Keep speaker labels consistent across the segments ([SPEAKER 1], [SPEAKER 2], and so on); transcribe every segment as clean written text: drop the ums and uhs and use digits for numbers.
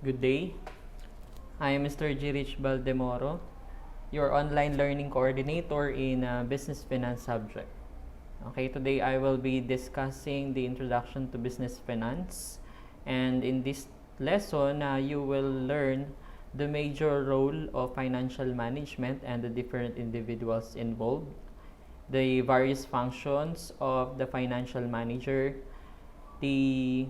[SPEAKER 1] Good day. I am Mr. G. Rich Baldemoro, your online learning coordinator in business finance subject. Okay, today I will be discussing the introduction to business finance, and in this lesson, you will learn the major role of financial management and the different individuals involved, the various functions of the financial manager, the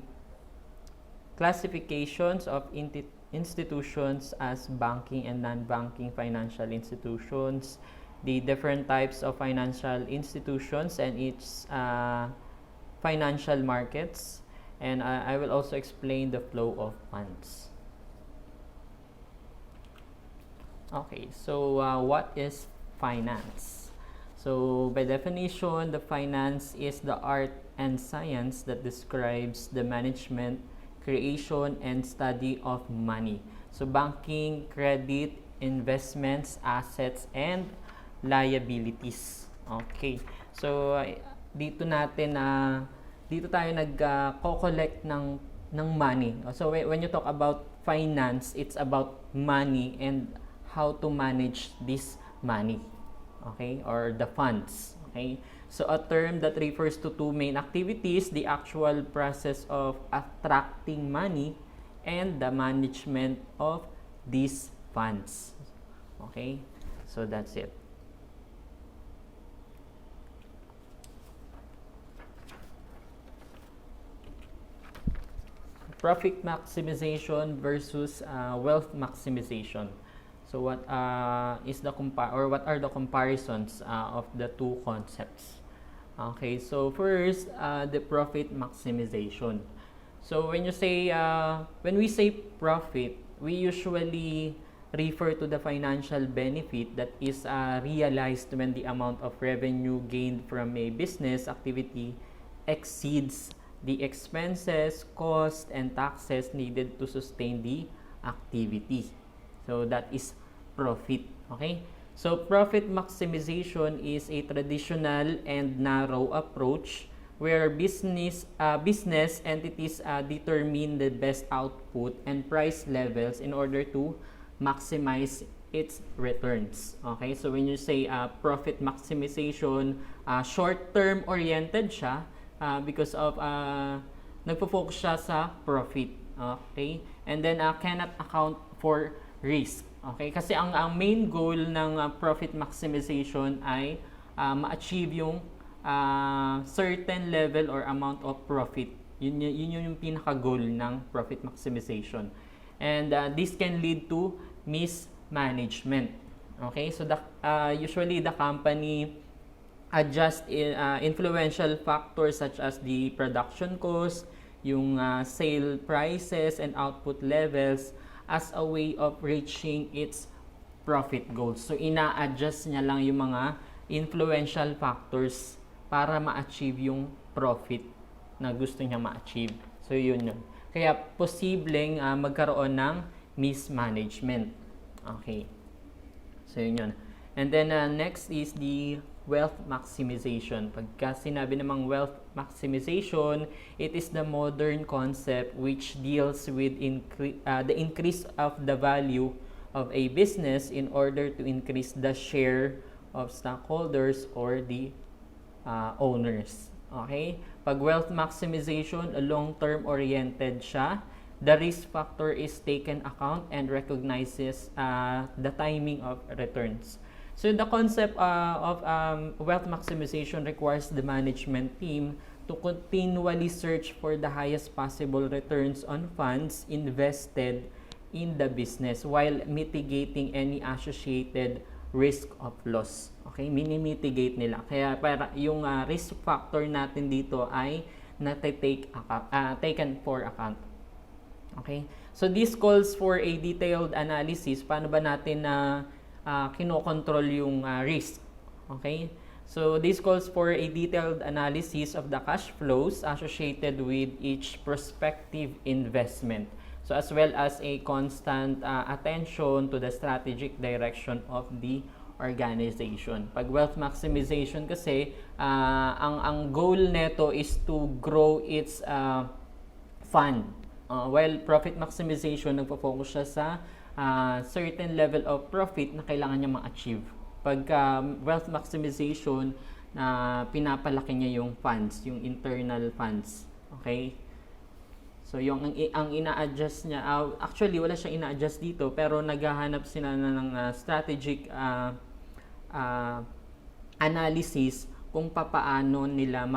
[SPEAKER 1] classifications of institutions as banking and non-banking financial institutions, the different types of financial institutions and its financial markets, and I will also explain the flow of funds. Okay, so what is finance? So by definition, the finance is the art and science that describes the management, creation, and study of money. So banking, credit, investments, assets, and liabilities. Okay. So dito natin dito tayo nag-collect ng money. So when you talk about finance, it's about money and how to manage this money. Okay? Or the funds. Okay? So a term that refers to two main activities, the actual process of attracting money and the management of these funds. Okay? So that's it. Profit maximization versus wealth maximization. So what what are the comparisons of the two concepts? Okay, so first, the profit maximization. So when we say profit, we usually refer to the financial benefit that is realized when the amount of revenue gained from a business activity exceeds the expenses, costs, and taxes needed to sustain the activity. So that is profit. Okay? So profit maximization is a traditional and narrow approach where business entities determine the best output and price levels in order to maximize its returns. Okay? So when you say profit maximization, short-term oriented siya because of nagpo-focus siya sa profit. Okay? And then cannot account for risk. Okay? Kasi ang main goal ng profit maximization ay ma-achieve yung certain level or amount of profit. Yun yung pinaka-goal ng profit maximization. And this can lead to mismanagement. Okay? So usually the company adjust influential factors such as the production cost, yung sale prices and output levels as a way of reaching its profit goals. So ina-adjust niya lang yung mga influential factors para ma-achieve yung profit na gusto niya ma-achieve. So yun. Kaya posibleng magkaroon ng mismanagement. Okay. So yun. And then next is the wealth maximization. Pagka sinabi namang wealth maximization, it is the modern concept which deals with the increase of the value of a business in order to increase the share of stockholders or the owners. Okay? Pag wealth maximization, long-term oriented siya. The risk factor is taken account and recognizes the timing of returns. So the concept of wealth maximization requires the management team to continually search for the highest possible returns on funds invested in the business while mitigating any associated risk of loss. Okay, mini-mitigate nila. Kaya para yung risk factor natin dito ay taken for account. Okay? So this calls for a detailed analysis. Paano ba natin kinokontrol yung risk? Okay? So this calls for a detailed analysis of the cash flows associated with each prospective investment. So as well as a constant attention to the strategic direction of the organization. Pag wealth maximization kasi, ang goal neto is to grow its fund. While profit maximization, nagpo-focus siya sa certain level of profit na kailangan niya ma-achieve. Pagka wealth maximization, pinapalaki niya yung funds, yung internal funds. Okay? So, yung ang ina-adjust niya, actually, wala siyang ina-adjust dito, pero naghahanap sila ng strategic analysis kung papaano nila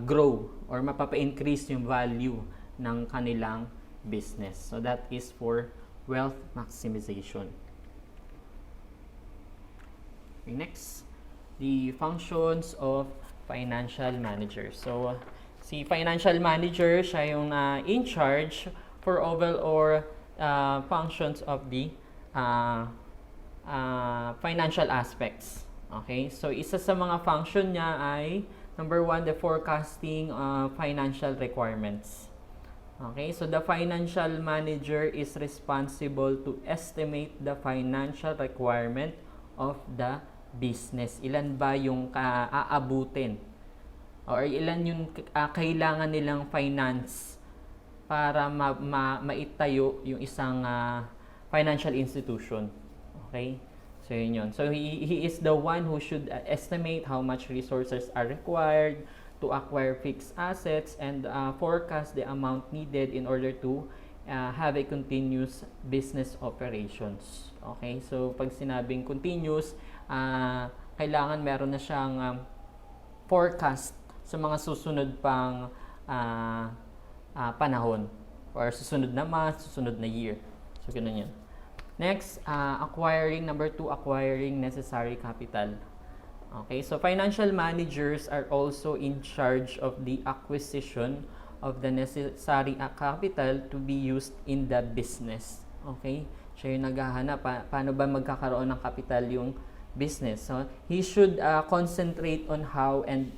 [SPEAKER 1] grow or mapapa-increase yung value ng kanilang business. So, that is for wealth maximization. Okay, next, the functions of financial manager. So, si financial manager, siya yung in charge for overall functions of the financial aspects. Okay? So, isa sa mga function niya ay, number 1, the forecasting financial requirements. Okay? So, the financial manager is responsible to estimate the financial requirement of the business. Ilan ba yung aabutin? Or ilan yung kailangan nilang finance para maitayo yung isang financial institution. Okay? So, yun. So, he is the one who should estimate how much resources are required to acquire fixed assets and forecast the amount needed in order to have a continuous business operations. Okay? So, pag sinabing continuous, kailangan meron na siyang forecast sa mga susunod pang panahon or susunod na month, susunod na year. So, ganun yun. Next, number 2, acquiring necessary capital. Okay, so financial managers are also in charge of the acquisition of the necessary capital to be used in the business. Okay, siya yung naghahanap, paano ba magkakaroon ng capital yung business. So, he should concentrate on how and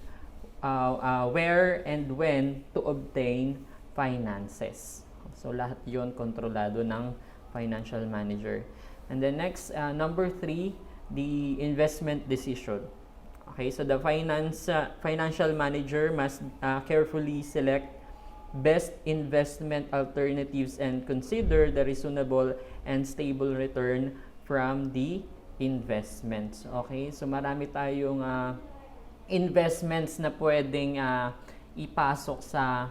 [SPEAKER 1] where and when to obtain finances. So, lahat yun kontrolado ng financial manager. And then next, number 3, the investment decision. Okay, so the financial manager must carefully select best investment alternatives and consider the reasonable and stable return from the investments. Okay, so marami tayong investments na pwedeng ipasok sa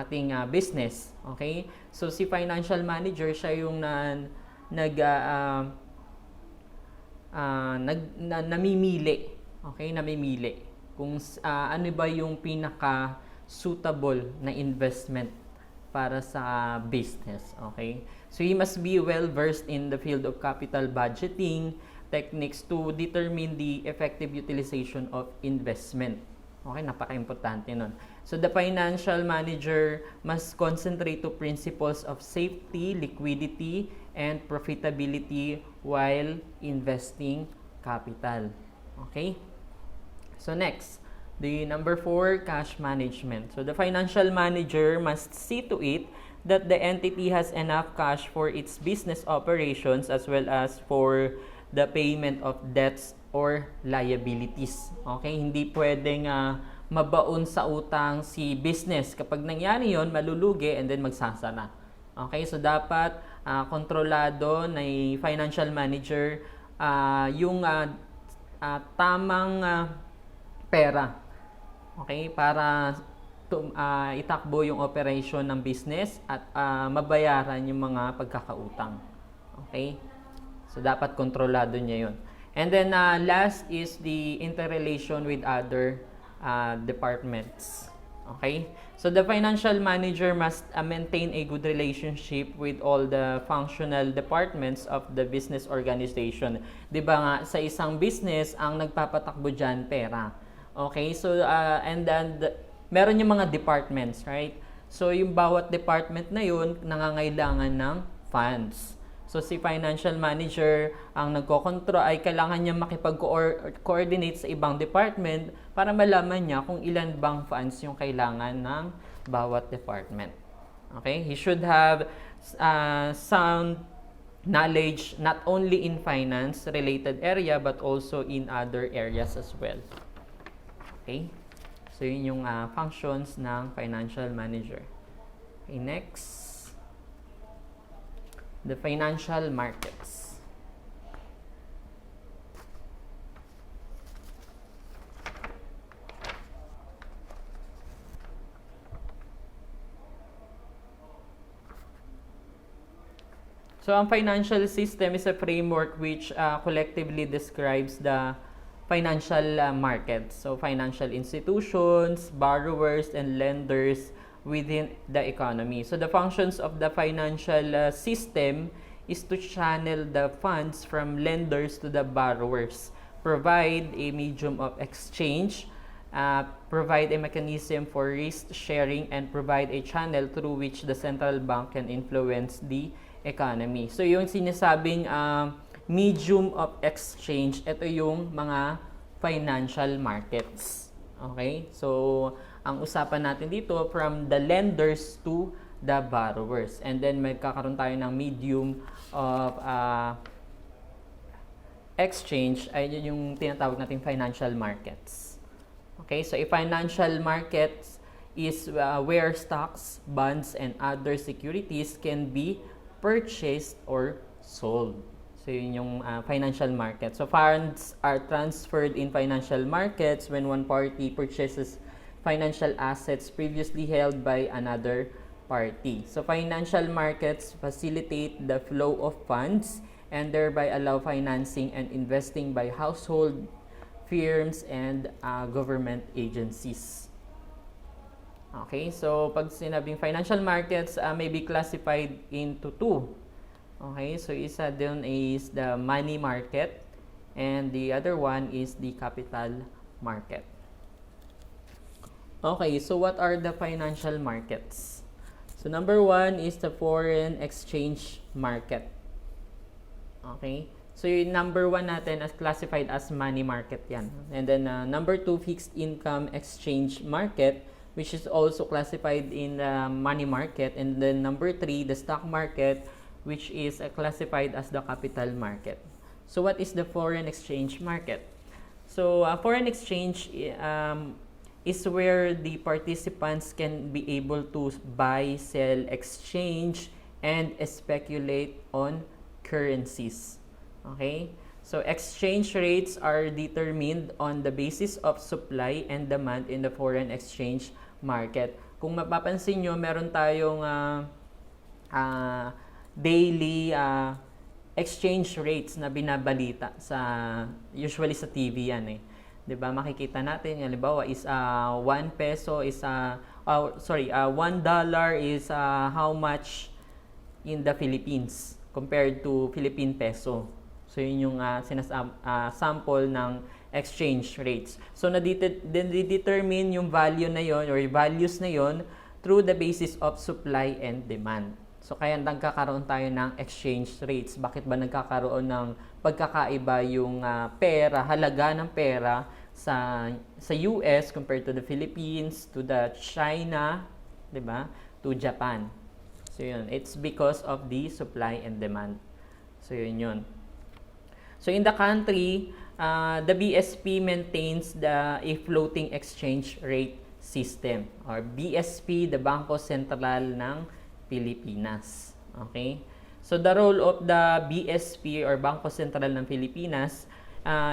[SPEAKER 1] ating business. Okay? So, si financial manager, siya yung namimili. Okay? Namimili. Kung ano ba yung pinaka-suitable na investment para sa business. Okay? So, he must be well-versed in the field of capital budgeting techniques to determine the effective utilization of investment. Okay, napaka-importante nun. So, the financial manager must concentrate to principles of safety, liquidity, and profitability while investing capital. Okay? So, next, the number 4, cash management. So, the financial manager must see to it that the entity has enough cash for its business operations as well as for the payment of debts or liabilities. Okay? Hindi pwedeng mabaon sa utang si business. Kapag nangyari yon, malulugi and then magsasara. Okay? So, dapat kontrolado ng financial manager yung tamang pera. Okay? Para itakbo yung operation ng business at mabayaran yung mga pagkakautang. Okay? So, dapat kontrolado niya yun. And then, last is the interrelation with other departments. Okay? So, the financial manager must maintain a good relationship with all the functional departments of the business organization. Diba nga, sa isang business, ang nagpapatakbo dyan, pera. Okay? So, and then, meron yung mga departments, right? So, yung bawat department na yun, nangangailangan ng funds. So, si financial manager ang nagkokontrol ay kailangan niya makipag-coordinate sa ibang department para malaman niya kung ilan bang funds yung kailangan ng bawat department. Okay? He should have sound knowledge not only in finance-related area but also in other areas as well. Okay? So, yun yung functions ng financial manager. Okay, next, the financial markets. So, ang financial system is a framework which collectively describes the financial markets. So, financial institutions, borrowers, and lenders within the economy. So, the functions of the financial system is to channel the funds from lenders to the borrowers, provide a medium of exchange, provide a mechanism for risk sharing, and provide a channel through which the central bank can influence the economy. So, yung sinasabing medium of exchange, ito yung mga financial markets. Okay? So, ang usapan natin dito from the lenders to the borrowers. And then, magkakaroon tayo ng medium of exchange, ay yun yung tinatawag nating financial markets. Okay? So, a financial markets is where stocks, bonds, and other securities can be purchased or sold. So, yun yung financial market. So, funds are transferred in financial markets when one party purchases financial assets previously held by another party. So, financial markets facilitate the flow of funds and thereby allow financing and investing by household, firms, and government agencies. Okay, so pag sinabing financial markets may be classified into two. Okay, so isa doon is the money market and the other one is the capital market. Okay, so what are the financial markets? So number one is the foreign exchange market. Okay, so yung number one natin as classified as money market yan. And then number two, fixed income exchange market, which is also classified in the money market. And then number three, the stock market, which is classified as the capital market. So what is the foreign exchange market? So foreign exchange is where the participants can be able to buy, sell, exchange, and speculate on currencies. Okay? So exchange rates are determined on the basis of supply and demand in the foreign exchange market. Kung mapapansin nyo, meron tayong daily exchange rates na binabalita sa usually sa TV yan eh. 'Di ba? Makikita natin, halimbawa is 1 peso is $1 is how much in the Philippines compared to Philippine peso. So, yun yung sample ng exchange rates. So, na-determine yung value na yon or yung values na yon through the basis of supply and demand. So, kaya nagkakaroon tayo ng exchange rates. Bakit ba nagkakaroon ng pagkakaiba yung pera, halaga ng pera sa US compared to the Philippines, to the China, 'di ba? To Japan. So, yun. It's because of the supply and demand. So, yun. So, in the country, the BSP maintains a floating exchange rate system or BSP, the Bangko Sentral ng Pilipinas. Okay? So, the role of the BSP or Bangko Sentral ng Pilipinas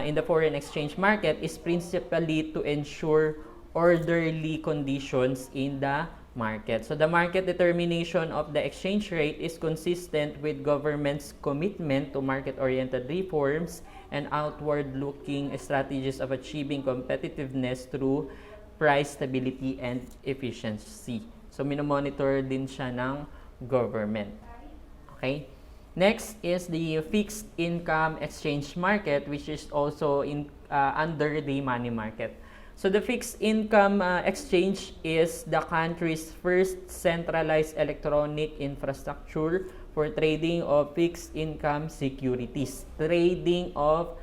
[SPEAKER 1] in the foreign exchange market is principally to ensure orderly conditions in the market. So, the market determination of the exchange rate is consistent with government's commitment to market-oriented reforms and outward-looking strategies of achieving competitiveness through price stability and efficiency. So, minomonitor din siya ng government. Okay? Next is the fixed income exchange market, which is also under the money market. So, the fixed income exchange is the country's first centralized electronic infrastructure for trading of fixed income securities. Trading of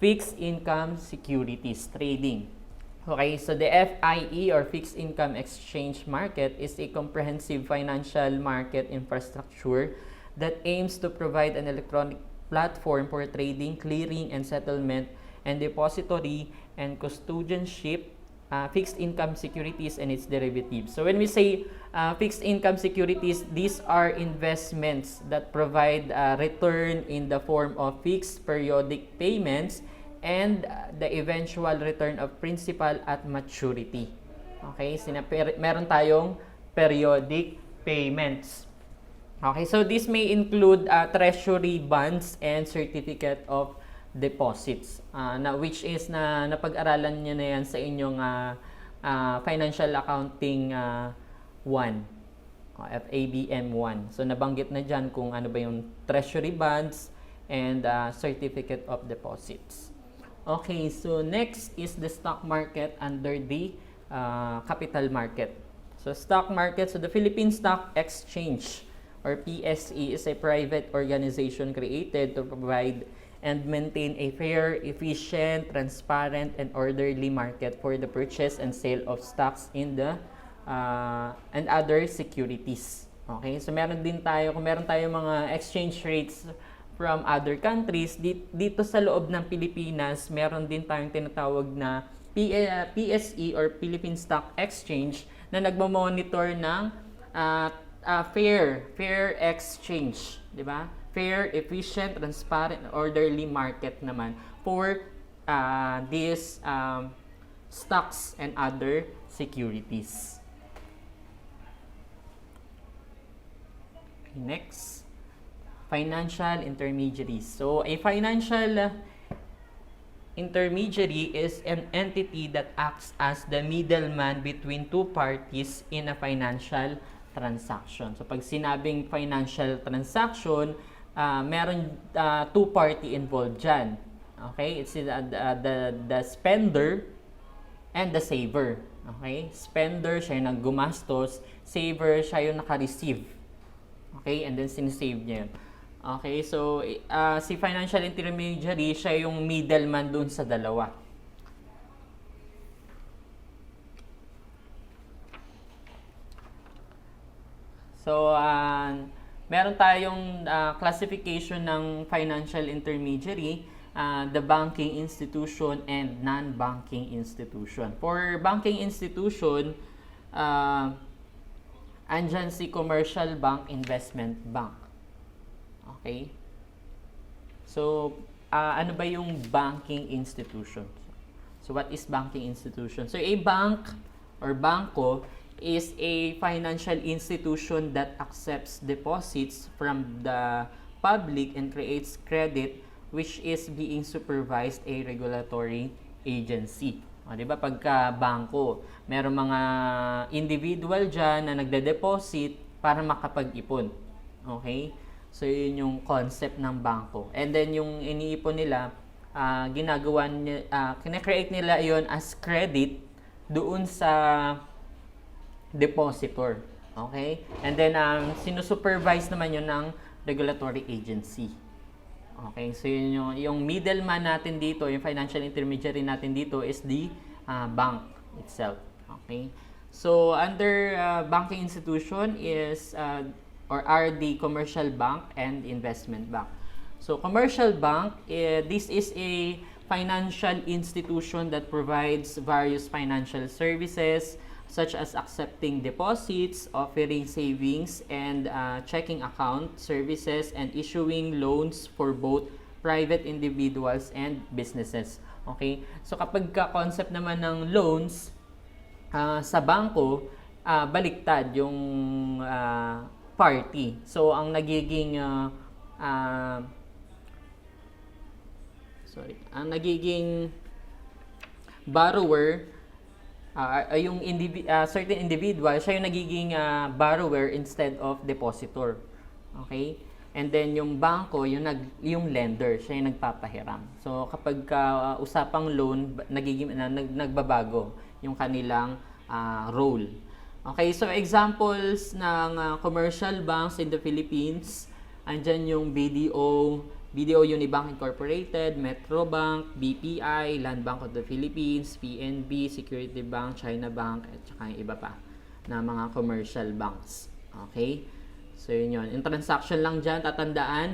[SPEAKER 1] fixed income securities. Trading. Okay, so the FIE or fixed income exchange market is a comprehensive financial market infrastructure that aims to provide an electronic platform for trading, clearing, and settlement, and depository and custodianship fixed income securities and its derivatives. So when we say fixed income securities, these are investments that provide return in the form of fixed periodic payments and the eventual return of principal at maturity. Okay, meron tayong periodic payments. Okay, so this may include treasury bonds and certificate of deposits, which is napag-aralan niyo na yan sa inyong financial accounting 1, FABM 1. So nabanggit na dyan kung ano ba yung treasury bonds and certificate of deposits. Okay, so next is the stock market under the capital market. So stock market, so the Philippine Stock Exchange or PSE is a private organization created to provide and maintain a fair, efficient, transparent, and orderly market for the purchase and sale of stocks in the and other securities. Okay, so meron tayong mga exchange rates from other countries. Dito sa loob ng Pilipinas, meron din tayong tinatawag na PSE or Philippine Stock Exchange na nagmo-monitor ng fair exchange, di ba? Fair, efficient, transparent, orderly market naman for these stocks and other securities. Next, financial intermediaries. So a financial intermediary is an entity that acts as the middleman between two parties in a financial transaction. So pag sinabing financial transaction, meron two-party involved dyan. Okay? It's the spender and the saver. Okay? Spender, siya yung naggumastos. Saver, siya yung naka-receive. Okay? And then sinisave niya yun. Okay? So, si financial intermediary, siya yung middleman dun sa dalawa. So, meron tayong classification ng financial intermediary, the banking institution and non-banking institution. For banking institution, andyan si commercial bank, investment bank. Okay? So, ano ba yung banking institution? So, what is banking institution? So, a bank or bangko is a financial institution that accepts deposits from the public and creates credit which is being supervised a regulatory agency. O, di ba? Pagka bangko, meron mga individual dyan na nagde-deposit para makapag-ipon. Okay? So, yun yung concept ng bangko. And then, yung iniipon nila, kina-create nila yon as credit doon sa depositor. Okay? And then, sinusupervise naman yun ng regulatory agency. Okay? So, yun yung middleman natin dito, yung financial intermediary natin dito is the bank itself. Okay? So, under banking institution is, or are the commercial bank and investment bank. So, commercial bank, this is a financial institution that provides various financial services, such as accepting deposits, offering savings and checking account services, and issuing loans for both private individuals and businesses. Okay? So kapag ka-concept naman ng loans sa bangko, baliktad yung party. So ang nagiging borrower, yung certain individual, siya yung nagiging borrower instead of depositor. Okay? And then yung bangko, yung lender, siya yung nagpapahiram. So kapag usapang loan, nagbabago yung kanilang role. Okay, so examples ng commercial banks in the Philippines, andyan yung BDO Unibank Incorporated, Metro Bank, BPI, Land Bank of the Philippines, PNB, Security Bank, China Bank, at saka yung iba pa na mga commercial banks. Okay? So, yun. Yung transaction lang dyan, tatandaan,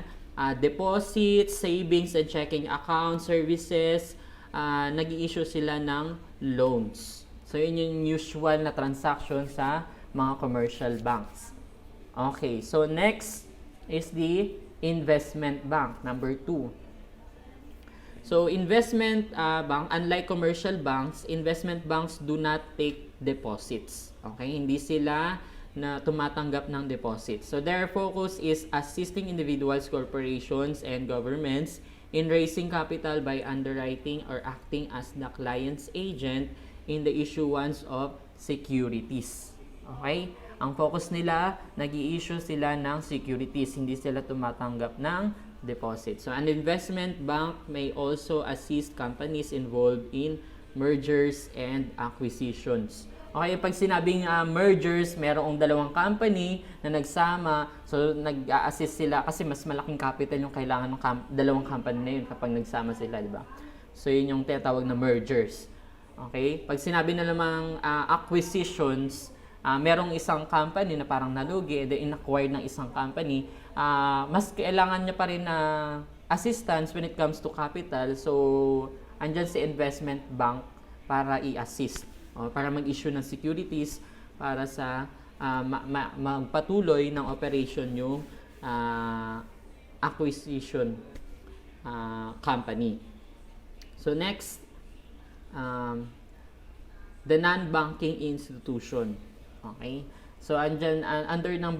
[SPEAKER 1] deposits, savings, and checking account services, nag-i-issue sila ng loans. So, yun yung usual na transaction sa mga commercial banks. Okay, so next is the investment bank, number 2. So, investment bank, unlike commercial banks, investment banks do not take deposits. Okay, hindi sila na tumatanggap ng deposits. So, their focus is assisting individuals, corporations, and governments in raising capital by underwriting or acting as the client's agent in the issuance of securities. Okay? Ang focus nila, nag-i-issue sila ng securities, hindi sila tumatanggap ng deposit. So, an investment bank may also assist companies involved in mergers and acquisitions. Okay, pag sinabing mergers, merong dalawang company na nagsama, so nag-a-assist sila kasi mas malaking capital yung kailangan ng dalawang company na yun kapag nagsama sila, di ba? So, yun yung tinatawag na mergers. Okay? Pag sinabi na namang acquisitions, merong isang company na parang nalugi, then in-acquire ng isang company, mas kailangan niya pa rin na assistance when it comes to capital. So, andyan si investment bank para i-assist, para mag-issue ng securities para sa magpatuloy ng operation yung acquisition company. So, next, the non-banking institution. Okay? So, andyan, under ng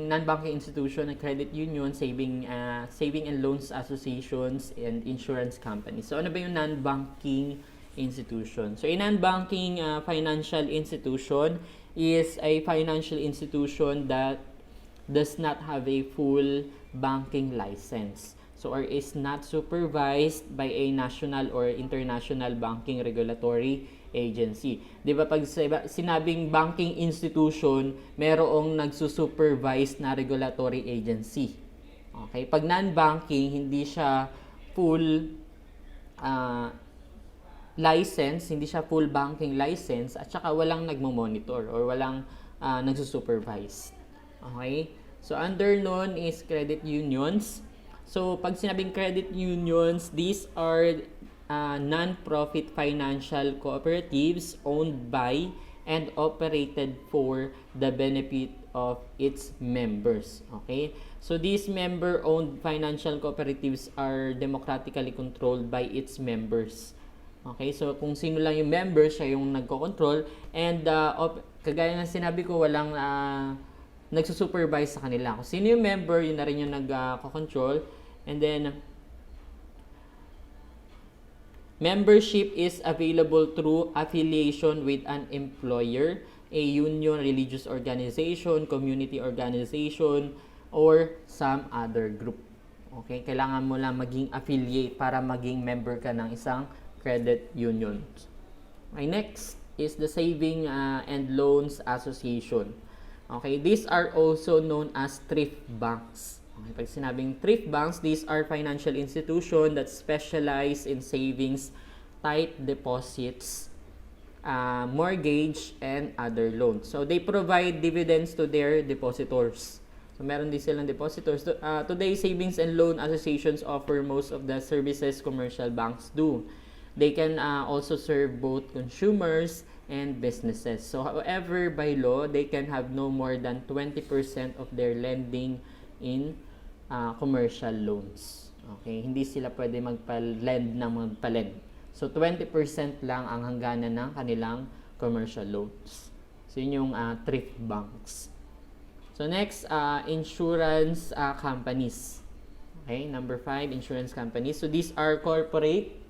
[SPEAKER 1] non-banking institution, credit union, saving and loans associations, and insurance companies. So, ano ba yung non-banking institution? So, a non-banking financial institution is a financial institution that does not have a full banking license. So, or is not supervised by a national or international banking regulatory agency. Di ba pag sinabing banking institution, merong nagsusupervise na regulatory agency. Okay? Pag non-banking, hindi siya full license, hindi siya full banking license, at saka walang nagmo-monitor or walang nagsusupervise. Okay? So, under nun is credit unions. So, pag sinabing credit unions, these are non-profit financial cooperatives owned by and operated for the benefit of its members. Okay? So, these member-owned financial cooperatives are democratically controlled by its members. Okay? So, kung sino lang yung member, siya yung nagko-control. And, kagaya ng sinabi ko, walang nagsusupervise sa kanila. Kung sino yung member, yun na rin yung nagko-control. And then, membership is available through affiliation with an employer, a union, religious organization, community organization, or some other group. Okay? Kailangan mo lang maging affiliate para maging member ka ng isang credit union. Okay, next is the Saving and Loans Association. Okay, these are also known as thrift banks. Okay, pag sinabing thrift banks, these are financial institutions that specialize in savings, tight deposits, mortgage, and other loans. So, they provide dividends to their depositors. So, meron din silang depositors. Today, savings and loan associations offer most of the services commercial banks do. They can also serve both consumers and businesses. So, however, by law, they can have no more than 20% of their lending in commercial loans. Okay? Hindi sila pwede magpa-lend ng magpa-lend. So, 20% lang ang hangganan ng kanilang commercial loans. So, yun yung thrift banks. So, next, insurance companies. Okay? Number 5, insurance companies. So, these are corporate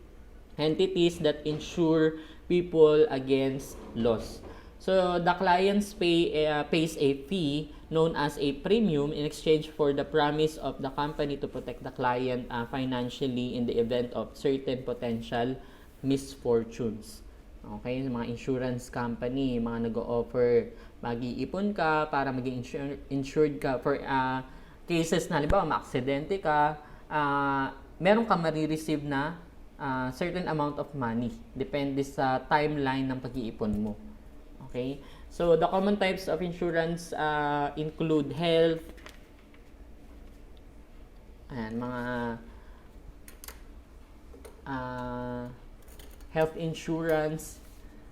[SPEAKER 1] entities that insure people against loss. So, the clients pays a fee known as a premium in exchange for the promise of the company to protect the client financially in the event of certain potential misfortunes. Okay, mga insurance company, mga nag-o-offer, mag-iipon ka para maging insured ka for cases na halimbawa maaksidente ka, meron ka marireceive na certain amount of money depende sa timeline ng pag-iipon mo. Okay? So, the common types of insurance include health, mga health insurance,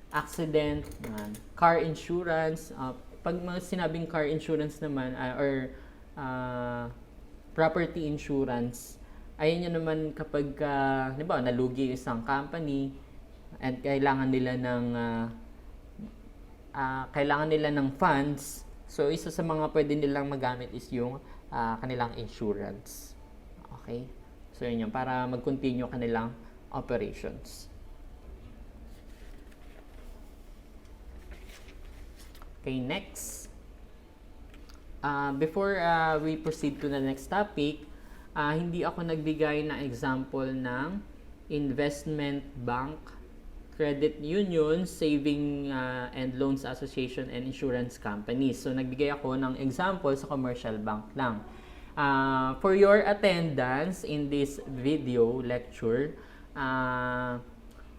[SPEAKER 1] accident, car insurance. Pag mga sinabing car insurance naman, or property insurance, ayun yun naman kapag, di ba, nalugi isang company and kailangan nila ng funds. So, isa sa mga pwede nilang magamit is yung kanilang insurance. Okay? So, yun yun, para mag-continue kanilang operations. Okay, next. Before we proceed to the next topic, hindi ako nagbigay na example ng investment bank, credit union, saving and loans association, and insurance companies. So, nagbigay ako ng example sa commercial bank lang. For your attendance in this video lecture,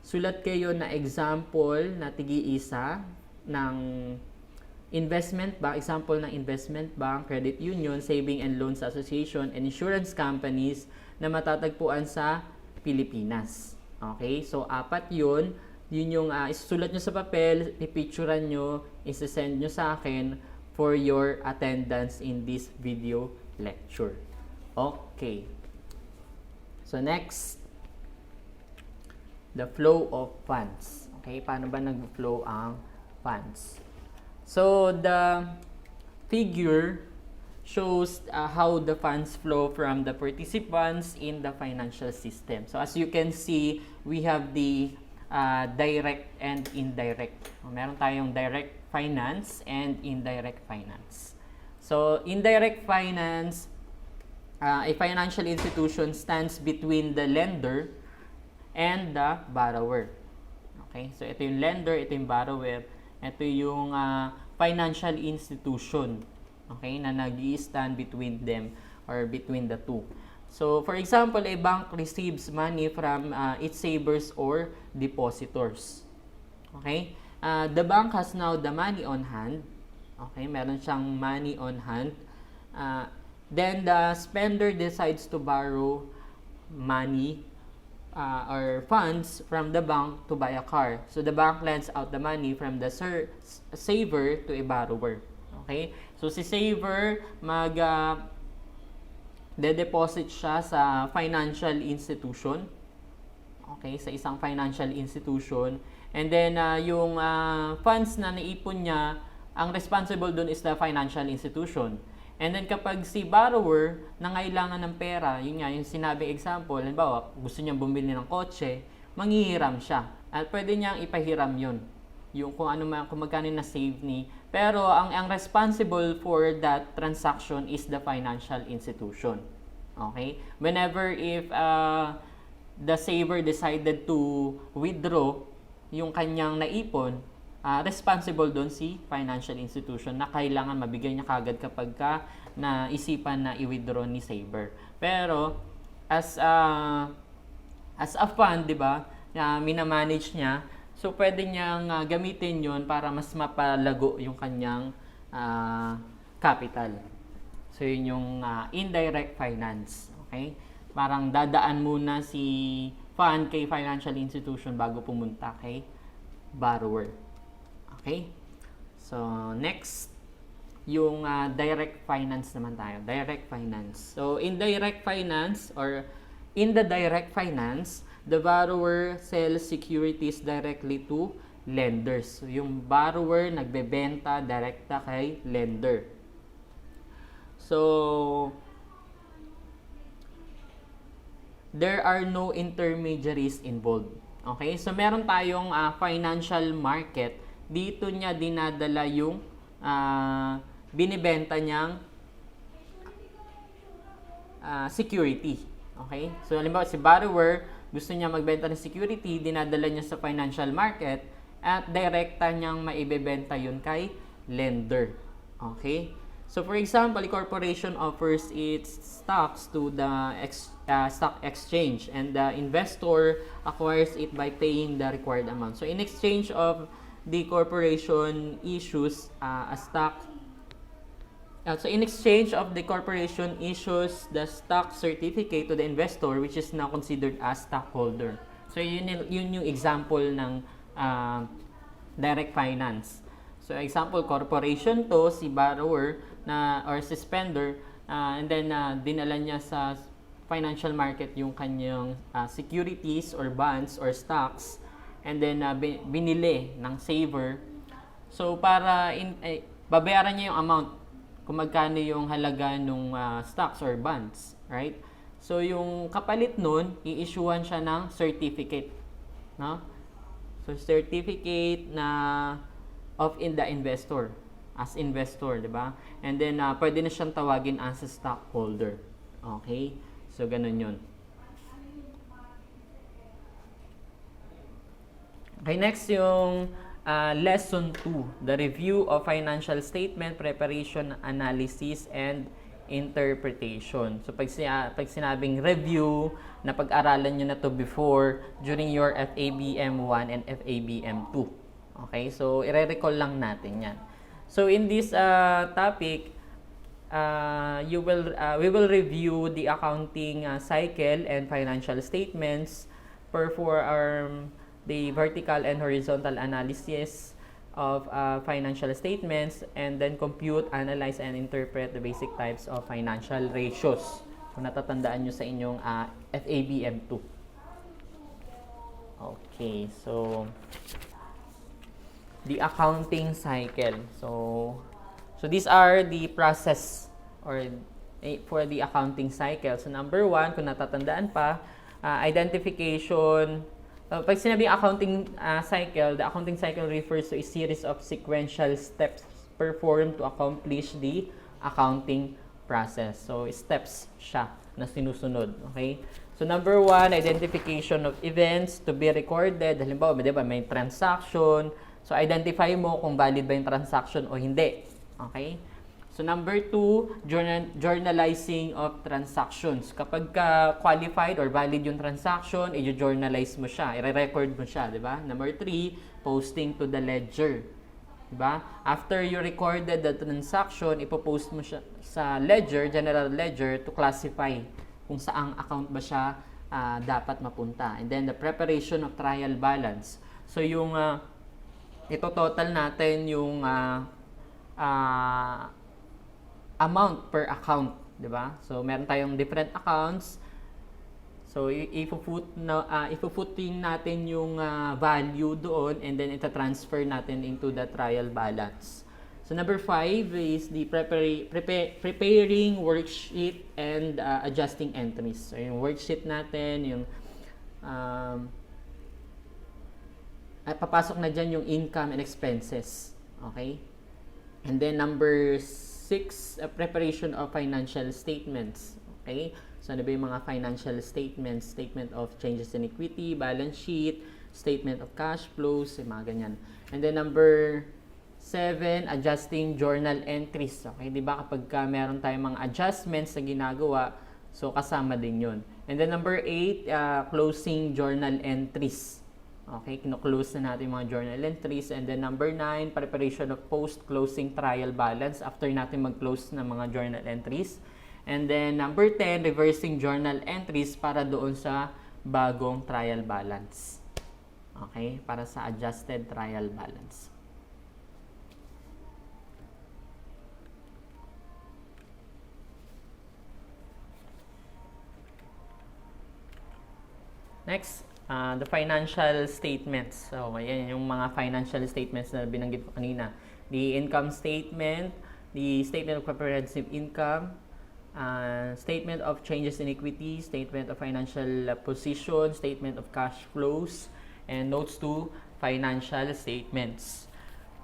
[SPEAKER 1] sulat kayo na example na tigi-isa ng investment bank, example ng investment bank, credit union, saving and loans association, and insurance companies na matatagpuan sa Pilipinas. Okay? So, 4 yun. Yun yung isusulat nyo sa papel, ipicturean nyo, isasend nyo sa akin for your attendance in this video lecture. Okay. So, next, the flow of funds. Okay? Paano ba nag-flow ang funds? So, the figure shows how the funds flow from the participants in the financial system. So, as you can see, we have the direct and indirect. Meron tayong direct finance and indirect finance. So, indirect finance, a financial institution stands between the lender and the borrower. Okay? So, ito yung lender, ito yung borrower. Ito yung financial institution, okay, na nag-i-stand between them or between the two. So, for example, a bank receives money from its savers or depositors. Okay? The bank has now the money on hand. Okay? Meron siyang money on hand. Then, the spender decides to borrow money or funds from the bank to buy a car. So, the bank lends out the money from the saver to a borrower. Okay? So, si saver de-deposit siya sa financial institution. Okay? Sa isang financial institution. And then, yung funds na naipon niya, ang responsible dun is the financial institution. And then kapag si borrower nangailangan ng pera, yun nga yung sinabing example, halimbawa gusto niyang bumili ng kotse, manghihiram siya. At pwede niyang ipahiram yun. Yung kung magkano na save ni. Pero ang responsible for that transaction is the financial institution. Okay? Whenever if the saver decided to withdraw yung kanyang naipon, responsible doon si financial institution na kailangan mabigay niya kagad kapag naisipan na i-withdraw ni saver. Pero as a fund, 'di ba, na minamanage niya, so pwede niyang gamitin 'yon para mas mapalago yung kanyang capital. So yun yung indirect finance, okay? Parang dadaan muna si fund kay financial institution bago pumunta kay borrower. Okay? So, next, yung direct finance naman tayo. Direct finance. So, in direct finance or in the direct finance, the borrower sells securities directly to lenders. So, yung borrower nagbebenta direkta kay lender. So, there are no intermediaries involved. Okay? So, meron tayong financial market. Dito niya dinadala yung binibenta niyang security. Okay? So, halimbawa, si borrower, gusto niya magbenta ng security, dinadala niya sa financial market, at direkta niyang maibebenta yun kay lender. Okay? So, for example, a corporation offers its stocks to the stock exchange, and the investor acquires it by paying the required amount. So, in exchange of the corporation issues a stock. So in exchange of the corporation issues the stock certificate to the investor, which is now considered as stockholder. So yun yung example ng direct finance. So example, corporation to, si borrower na or si spender, and then dinala niya sa financial market yung kanyang securities or bonds or stocks, and then binili ng saver. So para babayaran niya yung amount kung magkano yung halaga ng stocks or bonds, right? So yung kapalit nun, i-issuean siya ng certificate, no? So certificate na of the investor, as investor, 'di ba? And then pwede na siyang tawagin as a stockholder. Okay? So ganun 'yun. Okay, next yung lesson 2, the review of financial statement, preparation, analysis, and interpretation. So pag sinabing review, na pag-aralan nyo na to before during your FABM 1 and FABM 2. Okay, so i-recall lang natin yan. So in this topic, we will review the accounting cycle and financial statements, perform the vertical and horizontal analysis of financial statements, and then compute, analyze, and interpret the basic types of financial ratios. Kung natatandaan nyo sa inyong FABM 2. Okay, so the accounting cycle. So these are the process or for the accounting cycle. So number 1, kung natatandaan pa, identification. Pag sinabing accounting cycle, the accounting cycle refers to a series of sequential steps performed to accomplish the accounting process. So steps siya na sinusunod. Okay? So number 1, identification of events to be recorded. Halimbawa, diba, may transaction. So identify mo kung valid ba yung transaction o hindi. Okay? So number 2, journalizing of transactions. Kapag qualified or valid yung transaction, i-journalize mo siya, i-record mo siya, di ba? Number 3, posting to the ledger. Di ba? After you recorded the transaction, ipopost mo siya sa ledger, general ledger, to classify kung saang account ba siya dapat mapunta. And then the preparation of trial balance. So yung ito total natin yung amount per account, 'di ba? So meron tayong different accounts. So ipo-putting natin yung value doon, and then ita-transfer natin into the trial balance. So number 5 is the preparing worksheet and adjusting entries. So yung worksheet natin, yung papasok na dyan yung income and expenses. Okay? And then number 6, preparation of financial statements. Okay? So ano ba yung mga financial statements? Statement of changes in equity, balance sheet, statement of cash flows, mga ganyan. And then number 7, adjusting journal entries. Okay? Diba kapag meron tayong mga adjustments na ginagawa, so kasama din yun. And then number 8, closing journal entries. Okay, kino-close na natin yung mga journal entries. And then number 9, preparation of post-closing trial balance after natin mag-close ng mga journal entries. And then number 10, reversing journal entries para doon sa bagong trial balance. Okay, para sa adjusted trial balance. Next, the financial statements. So, ayan yung mga financial statements na binanggit ko kanina. The income statement, the statement of comprehensive income, statement of changes in equity, statement of financial position, statement of cash flows, and notes to financial statements.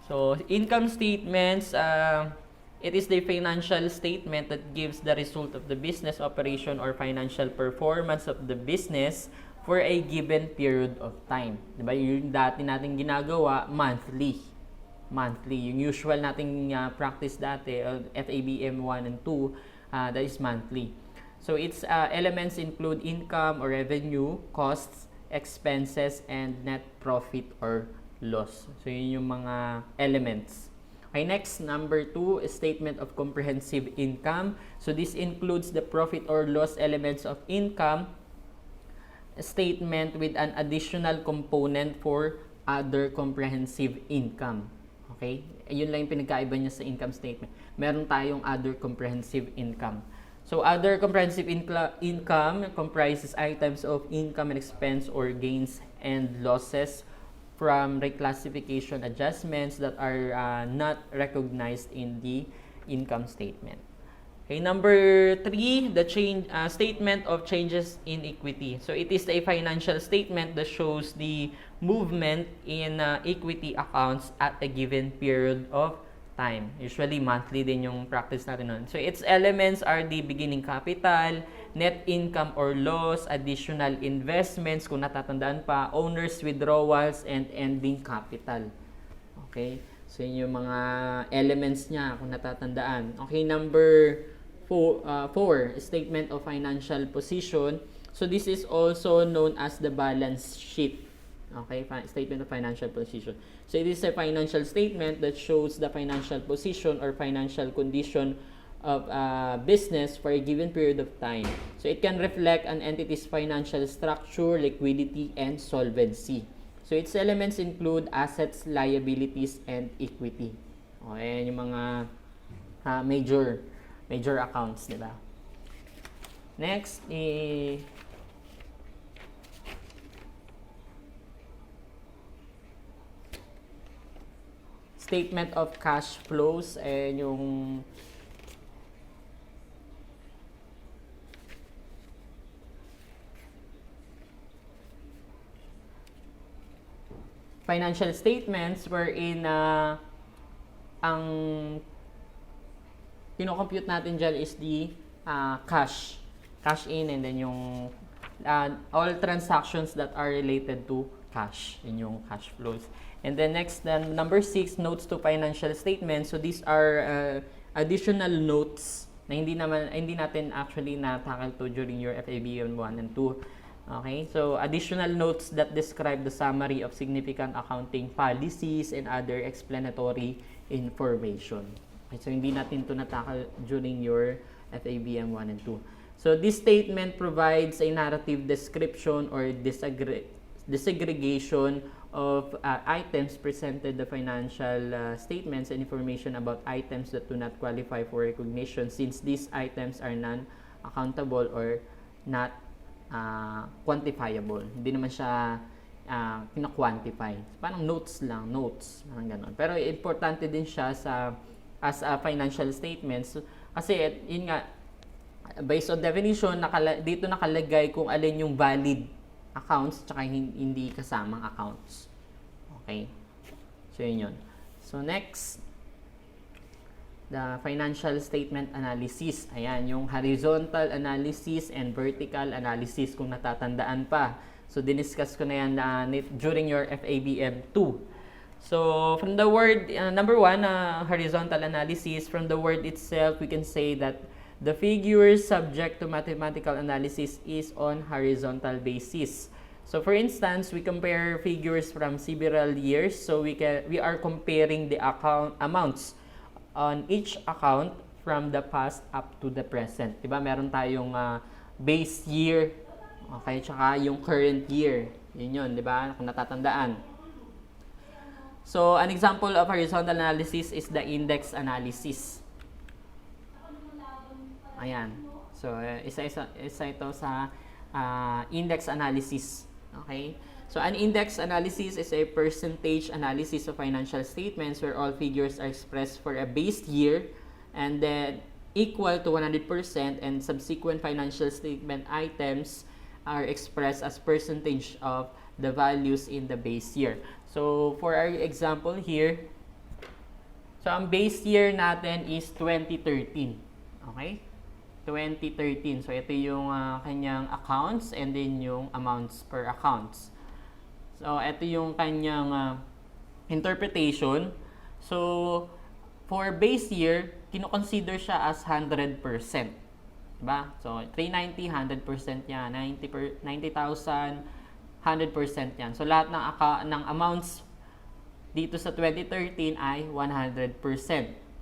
[SPEAKER 1] So, income statements, it is the financial statement that gives the result of the business operation or financial performance of the business for a given period of time. Diba? Yung dati natin ginagawa, monthly. Yung usual nating practice dati, FABM 1 and 2, that is monthly. So its elements include income or revenue, costs, expenses, and net profit or loss. So yun yung mga elements. Okay, next, number 2 is statement of comprehensive income. So this includes the profit or loss elements of income statement with an additional component for other comprehensive income. Okay? Yun lang yung pinagkaiba niya sa income statement. Meron tayong other comprehensive income. So, other comprehensive income comprises items of income and expense or gains and losses from reclassification adjustments that are not recognized in the income statement. Okay, number 3, the statement of changes in equity. So, it is a financial statement that shows the movement in equity accounts at a given period of time. Usually, monthly din yung practice natin nun. So, its elements are the beginning capital, net income or loss, additional investments, kung natatandaan pa, owner's withdrawals, and ending capital. Okay? So, yun yung mga elements niya, kung natatandaan. Okay, number 4, statement of financial position. So, this is also known as the balance sheet. Okay, statement of financial position. So, it is a financial statement that shows the financial position or financial condition of a business for a given period of time. So, it can reflect an entity's financial structure, liquidity, and solvency. So, its elements include assets, liabilities, and equity. Okay, yung mga major accounts, di ba? Next, statement of cash flows, and yung financial statements wherein ang kino-compute natin dyan is the cash in, and then yung all transactions that are related to cash, yun yung cash flows. And then next, number 6, notes to financial statements. So these are additional notes na hindi natin actually na-tackle to during your FABN 1 and 2. Okay? So additional notes that describe the summary of significant accounting policies and other explanatory information. Okay, so hindi natin to na-tackle during your FABN 1 and 2. So this statement provides a narrative description or disaggregation of items presented the financial statements and information about items that do not qualify for recognition since these items are non-accountable or not quantifiable. Hindi naman siya kina-quantify. Parang notes, parang ganon. Pero importante din siya as a financial statements kasi yun nga, based on definition, dito nakalagay kung alin yung valid accounts tsaka hindi kasamang accounts. Okay? So, yun. So, next, the financial statement analysis. Ayan, yung horizontal analysis and vertical analysis kung natatandaan pa. So, diniscuss ko na yan during your FABM 2. So, from the word, number 1, horizontal analysis, from the word itself, we can say that the figures subject to mathematical analysis is on horizontal basis. So for instance, we compare figures from several years. So we are comparing the amounts on each account from the past up to the present. Diba? Meron tayong base year, okay, tsaka yung current year. Yun, diba? Kung natatandaan. So an example of horizontal analysis is the index analysis. Ayan. So, isa ito sa index analysis. Okay? So, an index analysis is a percentage analysis of financial statements where all figures are expressed for a base year and then equal to 100% and subsequent financial statement items are expressed as percentage of the values in the base year. So, for our example here, so ang base year natin is 2013. Okay? 2013. So, ito yung kanyang accounts and then yung amounts per accounts. So, ito yung kanyang interpretation. So, for base year, kino-consider siya as 100%. Diba? So, 390, 100% yan. 90,000, 100% yan. So, lahat ng amounts dito sa 2013 ay 100%.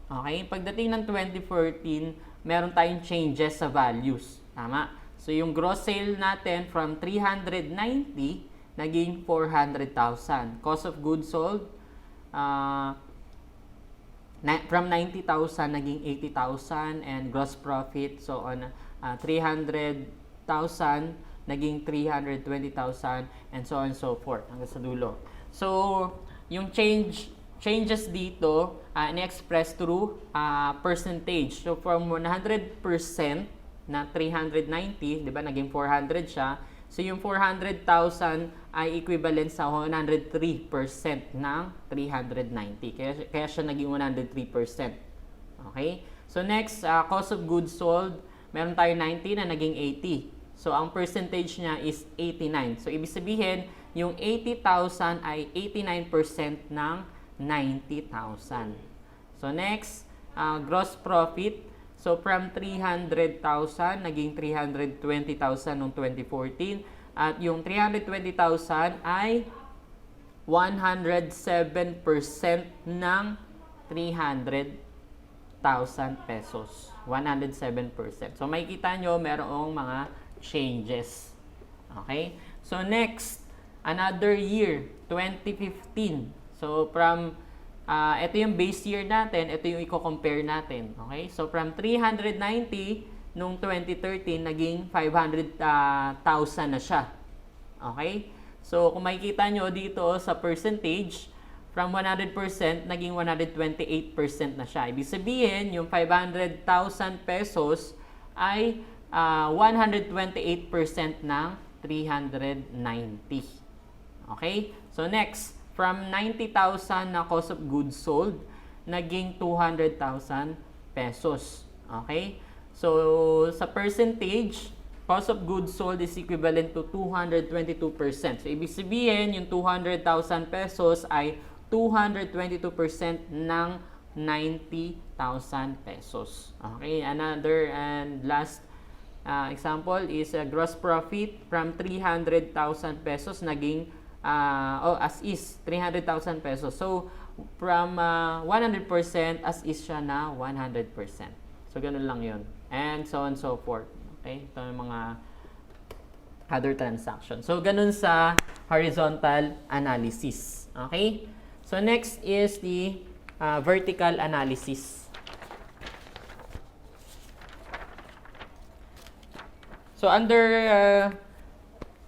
[SPEAKER 1] Okay? Pagdating ng 2014, meron tayong changes sa values. Tama? So, yung gross sale natin from 390 naging 400,000. Cost of goods sold, from 90,000 naging 80,000, and gross profit, so on, 300,000 naging 320,000, and so on and so forth hanggang sa dulo. So, yung changes dito, ini-express through percentage. So, from 100% na 390, di ba, naging 400 siya. So, yung 400,000 ay equivalent sa 103% ng 390. Kaya siya naging 103%. Okay? So, next, cost of goods sold, meron tayo 90 na naging 80. So, ang percentage niya is 89. So, ibig sabihin, yung 80,000 ay 89% ng 90,000. So, next, gross profit. So, from 300,000, naging 320,000 noong 2014. At yung 320,000 ay 107% ng 300,000 pesos. 107%. So, makikita nyo, merong mga changes. Okay? So, next, another year, 2015. So, from, ito yung base year natin, ito yung i-compare natin. Okay? So, from 390, nung 2013, naging 500,000 na siya. Okay? So, kung makikita nyo dito sa percentage, from 100%, naging 128% na siya. Ibig sabihin, yung 500,000 pesos ay 128% ng 390. Okay? So, next, from 90,000 na cost of goods sold, naging 200,000 pesos. Okay? So, sa percentage, cost of goods sold is equivalent to 222%. So, ibig sabihin, yung 200,000 pesos ay 222% ng 90,000 pesos. Okay? Another and last example is gross profit from 300,000 pesos naging as is 300,000 pesos. So from 100% as is siya na 100%. So ganun lang 'yon. And so on and so forth. Okay? Ito yung mga other transactions. So ganun sa horizontal analysis. Okay? So next is the vertical analysis. So under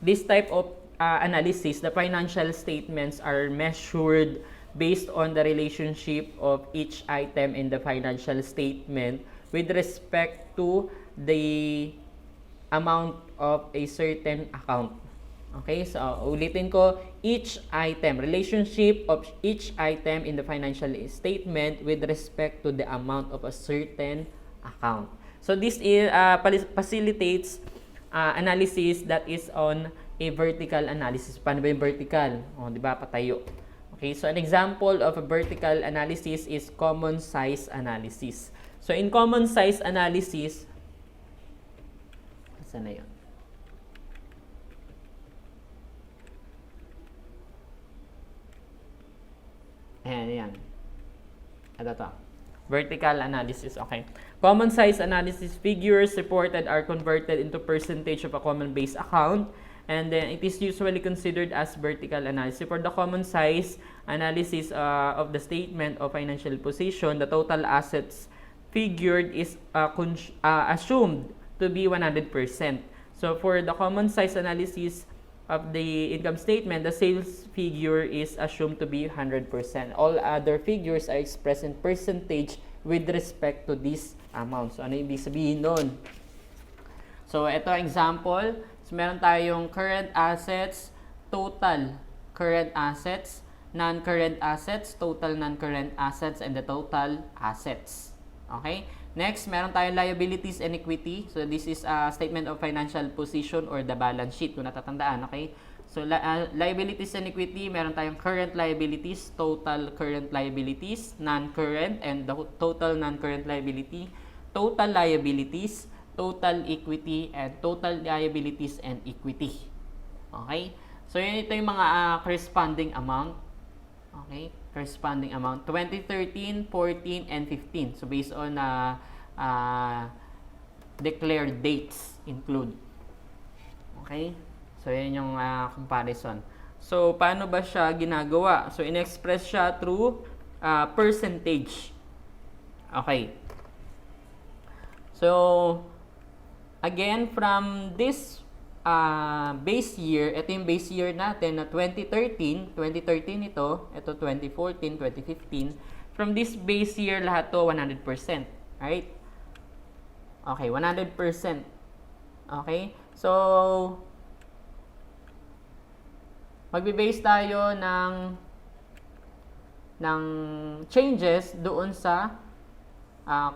[SPEAKER 1] this type of analysis, the financial statements are measured based on the relationship of each item in the financial statement with respect to the amount of a certain account. Okay, so ulitin ko, each item, relationship of each item in the financial statement with respect to the amount of a certain account. So this is, facilitates analysis that is on a vertical analysis. Paano ba yung vertical? O, di ba, patayo. Okay, so an example of a vertical analysis is common size analysis. So in common size analysis, saan na yun? Ayan. Ito to. Vertical analysis, okay. Common size analysis figures reported are converted into percentage of a common base account, and then it is usually considered as vertical analysis. For the common size analysis of the statement of financial position, the total assets figured is assumed to be 100%. So for the common size analysis of the income statement, the sales figure is assumed to be 100%. All other figures are expressed in percentage with respect to this amount. So, ano ibig sabihin nun? So, ito example. So, meron tayong current assets, total current assets, non-current assets, total non-current assets, and the total assets. Okay? Next, meron tayong liabilities and equity. So, this is a statement of financial position or the balance sheet, kung natatandaan, okay? So, liabilities and equity, meron tayong current liabilities, total current liabilities, non-current, and the total non-current liability, total liabilities, total equity, and total liabilities and equity. Okay? So, ito yung mga corresponding amount. Okay? Corresponding amount 2013, 14, and 15. So based on declared dates include. Okay? So yan yung comparison. So, paano ba siya ginagawa? So, in-express siya through percentage. Okay. So, again, from this base year, ito yung base year natin na 2013 ito 2014, 2015. From this base year, lahat to 100%. Right? Okay, 100%. Okay? So, magbe-base tayo ng changes doon sa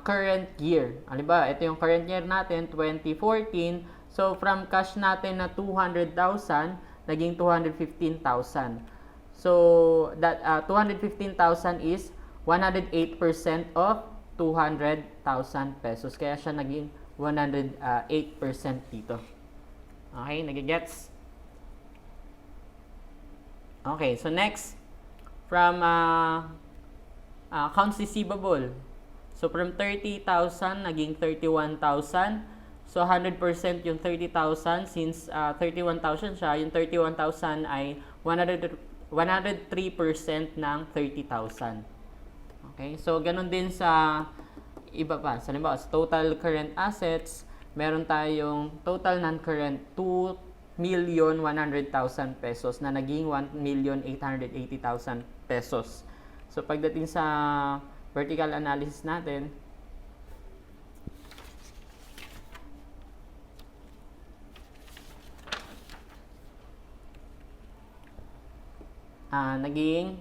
[SPEAKER 1] current year. Halimbawa, ito yung current year natin, 2014. So, from cash natin na 200,000, naging 215,000. So, that 215,000 is 108% of 200,000 pesos. Kaya siya naging 108% dito. Okay, nagigets? Okay, so next, from accounts receivable. So, from 30,000, naging 31,000. So, 100% yung 30,000. Since 31,000 siya, yung 31,000 ay 103% ng 30,000. Okay? So, ganun din sa iba pa. So, halimbawa, sa total current assets, meron tayong total non-current 2,100,000 pesos na naging 1,880,000 pesos. So, pagdating sa vertical analysis natin, naging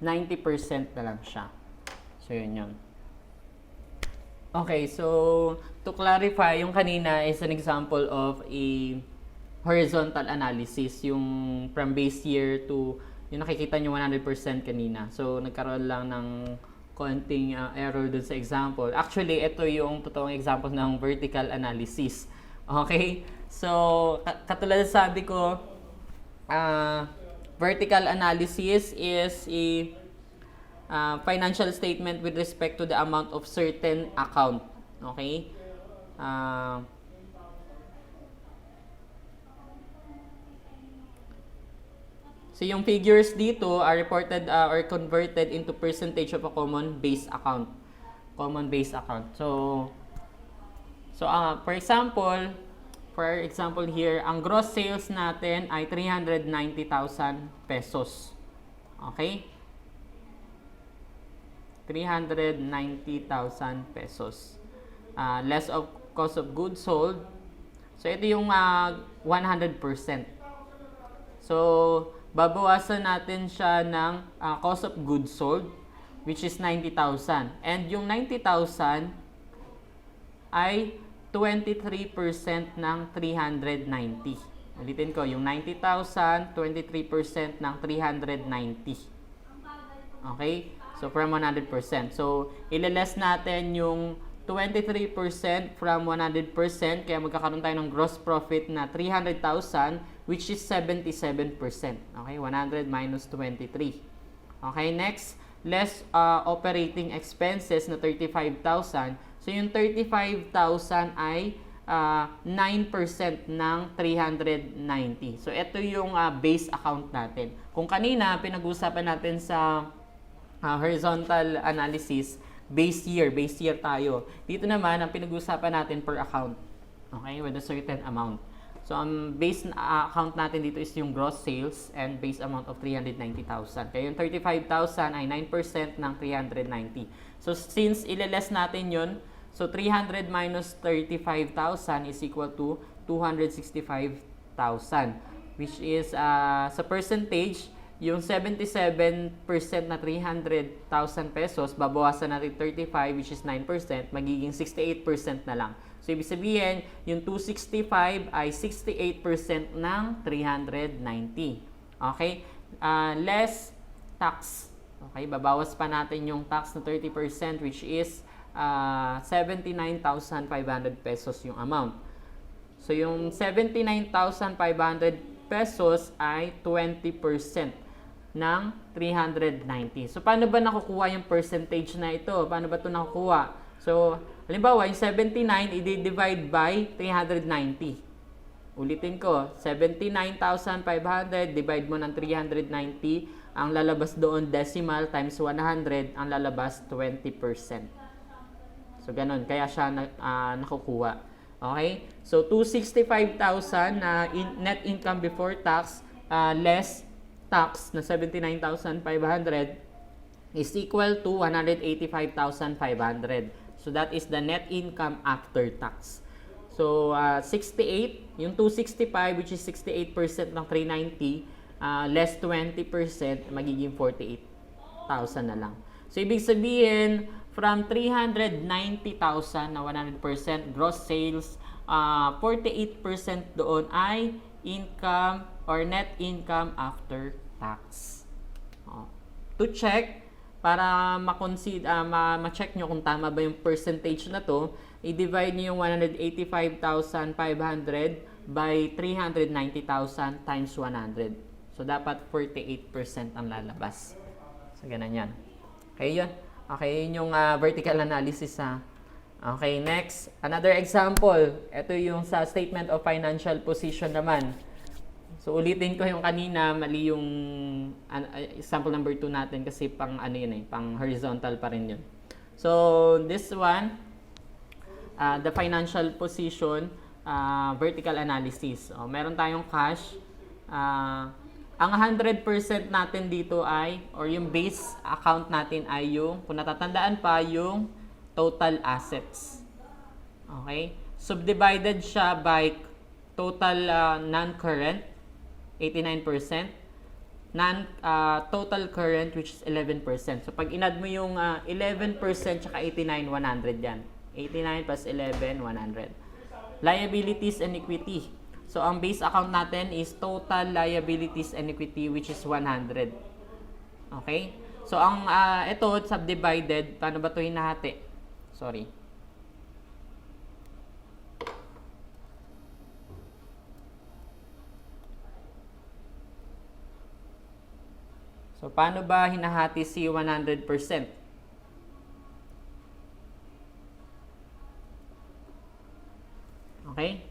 [SPEAKER 1] 90% na lang siya. So, yun. Okay, so to clarify, yung kanina is an example of a horizontal analysis, yung from base year to yung nakikita nyo 100% kanina. So, nagkaroon lang ng konting error dun sa example. Actually, ito yung totoong example ng vertical analysis. Okay? So, katulad sabi ko, vertical analysis is a financial statement with respect to the amount of certain account. Okay? So, yung figures dito are reported or converted into percentage of a common base account. Common base account. So for example here, ang gross sales natin ay 390,000 pesos. Okay? 390,000 pesos. Less of cost of goods sold. So, ito yung 100%. So, babawasan natin siya ng cost of goods sold, which is 90,000. And yung 90,000 ay 23% ng 390. Ulitin ko, yung 90,000, 23% ng 390. Okay? So, from 100%. So, ililess natin yung 23% from 100%, kaya magkakaroon tayo ng gross profit na 300,000, which is 77%. Okay, 100 minus 23. Okay, next, less operating expenses na 35,000. So, yung 35,000 ay 9% ng 390. So, ito yung base account natin. Kung kanina, pinag-usapan natin sa horizontal analysis, base year tayo. Dito naman, ang pinag-usapan natin per account. Okay, with a certain amount. So, ang base account natin dito is yung gross sales and base amount of 390,000. Kaya yung 35,000 ay 9% ng 390. So, since ileless natin yun, so 300 minus 35,000 is equal to 265,000. Which is, sa percentage, yung 77% na 300,000 pesos, babawasan natin 35, which is 9%, magiging 68% na lang. So, ibig sabihin, yung 265 ay 68% ng 390. Okay? Less tax. Okay? Babawas pa natin yung tax na 30%, which is 79,500 pesos yung amount. So, yung 79,500 pesos ay 20% ng 390. So, paano ba nakukuha yung percentage na ito? Paano ba ito nakukuha? So, halimbawa, yung 79, i-divide by 390. Ulitin ko, 79,500, divide mo ng 390, ang lalabas doon decimal times 100, ang lalabas 20%. So, ganun. Kaya siya nakukuha. Okay? So, 265,000 na net income before tax, less tax na 79,500 is equal to 185,500. So, that is the net income after tax. So, 68, yung 265, which is 68% ng 390, less 20%, magiging 48,000 na lang. So, ibig sabihin, from 390,000 na 100% gross sales, 48% doon ay income or net income after tax. To check, para ma-check nyo kung tama ba yung percentage na to, i-divide nyo yung 185,500 by 390,000 times 100. So, dapat 48% ang lalabas. So, ganun yan. Okay, yun. Okay, yun yung vertical analysis ha. Okay, next. Another example. Ito yung sa statement of financial position naman. So, ulitin ko yung kanina, mali yung example number 2 natin kasi pang ano yun pang horizontal pa rin yun. So, this one, the financial position, vertical analysis. Meron tayong cash. Ang 100% natin dito ay, or yung base account natin ay yung, kung natatandaan pa, yung total assets. Okay? Subdivided siya by total non-current, 89%. Total current, which is 11%. So, pag inad mo yung 11% tsaka 89, 100 yan. 89 plus 11, 100. Liabilities and equity. So, ang base account natin is total liabilities and equity, which is 100. Okay? So, ang ito, subdivided. Paano ba ito hinahati? Sorry. So, paano ba hinahati si 100%? Okay?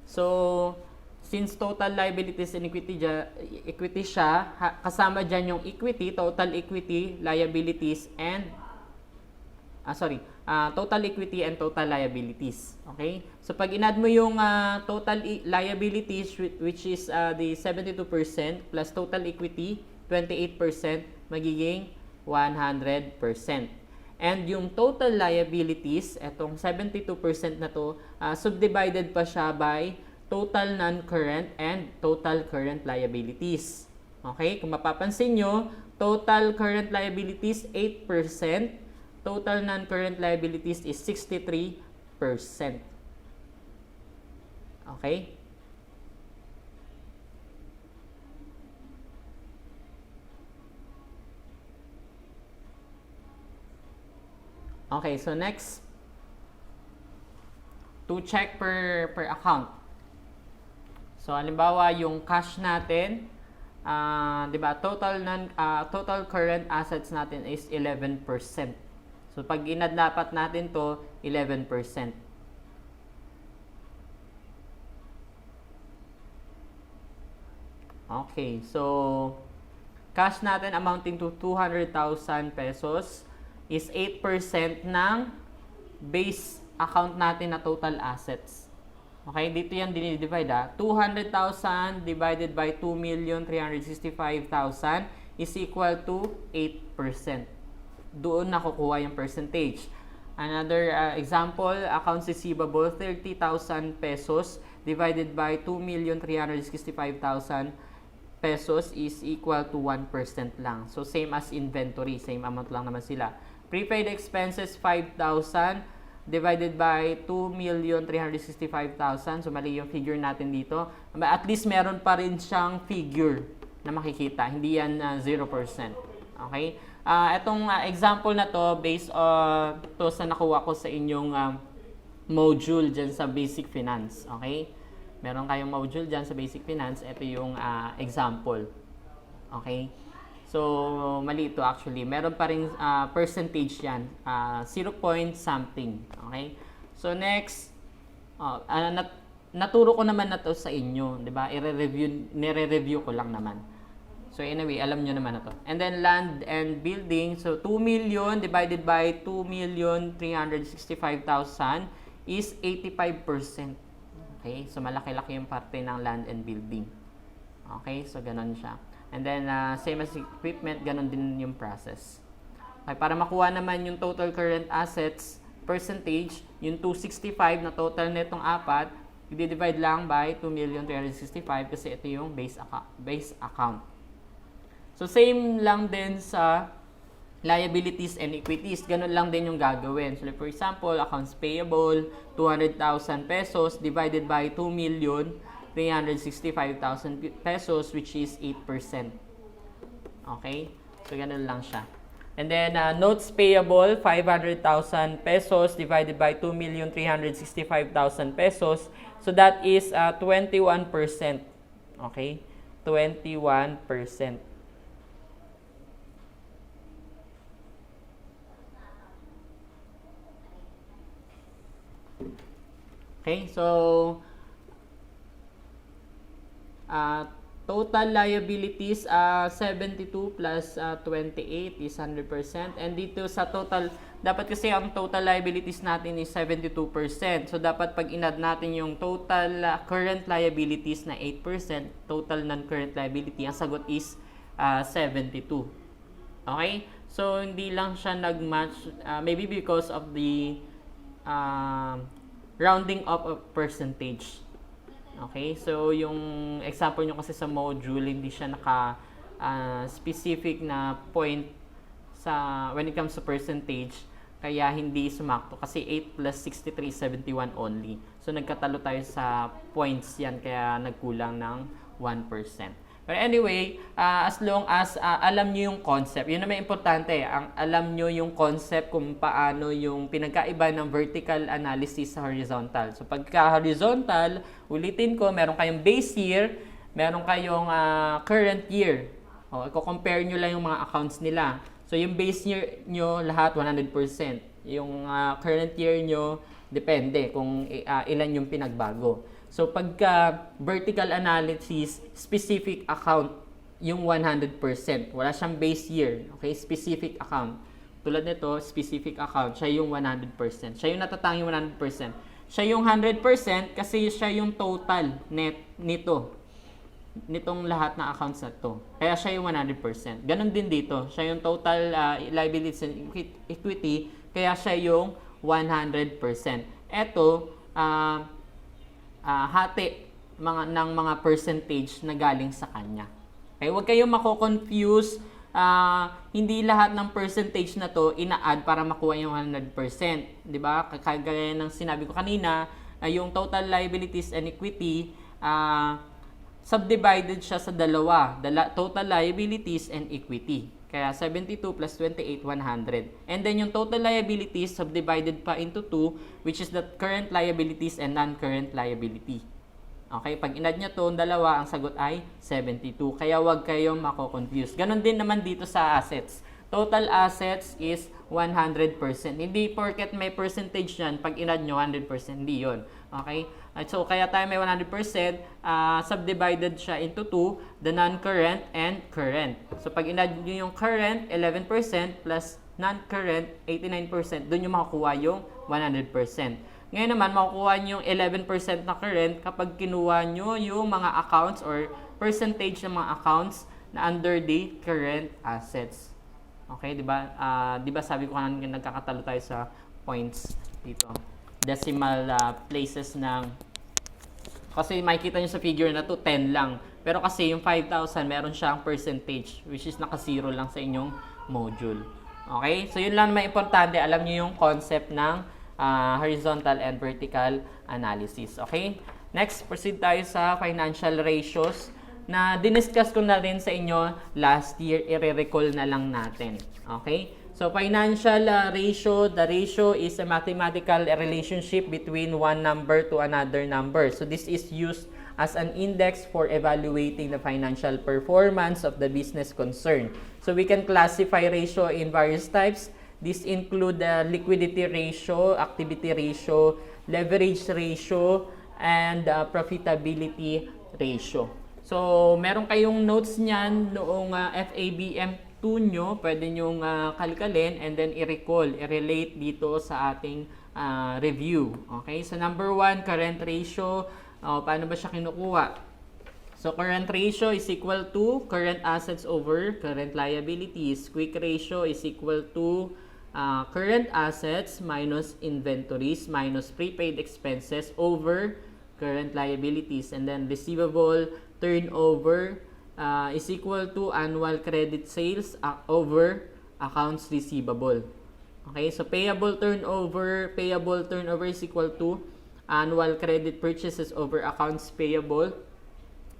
[SPEAKER 1] So, since total liabilities and equity siya, kasama dyan yung equity, total equity, liabilities, and total equity and total liabilities. Okay? So, pag inad mo yung total liabilities, which is the 72% plus total equity, 28%, magiging 100%. And yung total liabilities, etong 72% na to, subdivided pa siya by total non-current and total current liabilities. Okay? Kung mapapansin nyo, total current liabilities 8%, total non-current liabilities is 63%. Okay? Okay, so next, to check per account. So, halimbawa, yung cash natin, di ba, total current assets natin is 11%. So, pag inadlapat natin to, 11%. Okay, so, cash natin amounting to 200,000 pesos is 8% ng base account natin na total assets. Okay, dito yan dinidivide 200,000 divided by 2,365,000 is equal to 8%. Doon nakukuha yung percentage. Another example, accounts receivable, 30,000 pesos divided by 2,365,000 pesos is equal to 1% lang. So, same as inventory. Same amount lang naman sila. Prepaid expenses, 5,000 divided by 2,365,000. So, mali yung figure natin dito. At least, meron pa rin siyang figure na makikita. Hindi yan 0%. Okay? Itong example na to, based to sa nakuha ko sa inyong module dyan sa Basic Finance. Okay? Meron kayong module dyan sa Basic Finance. Ito yung example. Okay? So, mali ito actually. Meron pa rin percentage yan. 0 point something. Okay? So, next, naturo ko naman na to sa inyo. Diba? Nire-review ko lang naman. So, anyway, alam nyo naman na to. And then, land and building. So, 2 million divided by 2,365,000 is 85%. Okay? So, malaki-laki yung parte ng land and building. Okay? So, ganun siya. And then, same as equipment, ganun din yung process. Okay? Para makuha naman yung total current assets percentage, yung 265 na total netong apat, i-divide lang by 2,365,000 kasi ito yung base account. So, same lang din sa liabilities and equities. Ganun lang din yung gagawin. So, for example, accounts payable, 200,000 pesos divided by 2,365,000 pesos, which is 8%. Okay? So, ganun lang siya. And then, notes payable, 500,000 pesos divided by 2,365,000 pesos. So, that is 21%. Okay? 21%. Okay, so total liabilities 72 plus 28 is 100%. And dito sa total, dapat kasi ang total liabilities natin is 72%. So dapat pag inad natin yung total current liabilities na 8%, total non-current liability, ang sagot is 72. Okay? So hindi lang siya nag-match, maybe because of the rounding up of percentage. Okay? So, yung example nyo kasi sa module, hindi siya specific na point sa when it comes to percentage. Kaya hindi sumakto. Kasi 8 plus 63 is 71 only. So, nagkatalo tayo sa points yan. Kaya nagkulang ng 1%. But anyway, as long as alam nyo yung concept, yun naman importante, alam nyo yung concept kung paano yung pinagkaiba ng vertical analysis sa horizontal. So pagka horizontal, ulitin ko, meron kayong base year, meron kayong current year. I-compare nyo lang yung mga accounts nila. So yung base year nyo, lahat 100%. Yung current year nyo, depende kung ilan yung pinagbago. So, pagka vertical analysis, specific account, yung 100%. Wala siyang base year. Okay? Specific account. Tulad nito, specific account. Siya yung 100%. Siya yung natatanging 100%. Siya yung 100% kasi siya yung total net nito. Nitong lahat na accounts na to. Kaya siya yung 100%. Ganon din dito. Siya yung total liabilities and equity. Kaya siya yung 100%. Ito, hati ng mga percentage na galing sa kanya. Okay, huwag kayong mako-confuse. Hindi lahat ng percentage na to ina-add para makuha yung 100%. 'Di ba? Kagaya ng sinabi ko kanina, yung total liabilities and equity, subdivided siya sa dalawa, total liabilities and equity. Kaya 72 plus 28, 100. And then yung total liabilities subdivided pa into 2, which is the current liabilities and non-current liability. Okay, pag inad nyo to, dalawa, ang sagot ay 72. Kaya wag kayong mako-confuse. Ganon din naman dito sa assets. Total assets is 100%. Hindi porket may percentage yan, pag inad nyo 100%, hindi yun. Okay? So, kaya tayo may 100%, subdivided siya into 2, the non-current and current. So, pag inad nyo yung current, 11% plus non-current, 89%, doon yung makakuha yung 100%. Ngayon naman, makukuha nyo yung 11% na current kapag kinuha nyo yung mga accounts or percentage ng mga accounts na under the current assets. Okay, di ba? Di ba sabi ko kanina nagkakatalo tayo sa points dito. Decimal places ng, kasi makikita nyo sa figure na to 10 lang. Pero kasi yung 5,000 meron siyang percentage which is naka-0 lang sa inyong module. Okay? So yun lang naman importante, alam nyo yung concept ng horizontal and vertical analysis. Okay? Next, proceed tayo sa financial ratios na diniscuss ko na rin sa inyo last year. I-recall na lang natin. Okay? So, financial ratio, the ratio is a mathematical relationship between one number to another number. So, this is used as an index for evaluating the financial performance of the business concern. So we can classify ratio in various types. These include the liquidity ratio, activity ratio, leverage ratio, and profitability ratio. So, meron kayong notes niyan noong FABM 2 nyo, pwede nyong kalkalin and then i-recall, i-relate dito sa ating review. Okay, so number 1, current ratio. Paano ba siya kinukuha? So, current ratio is equal to current assets over current liabilities. Quick ratio is equal to current assets minus inventories minus prepaid expenses over current liabilities. And then receivable turnover is equal to annual credit sales over accounts receivable. Okay, so payable turnover is equal to annual credit purchases over accounts payable.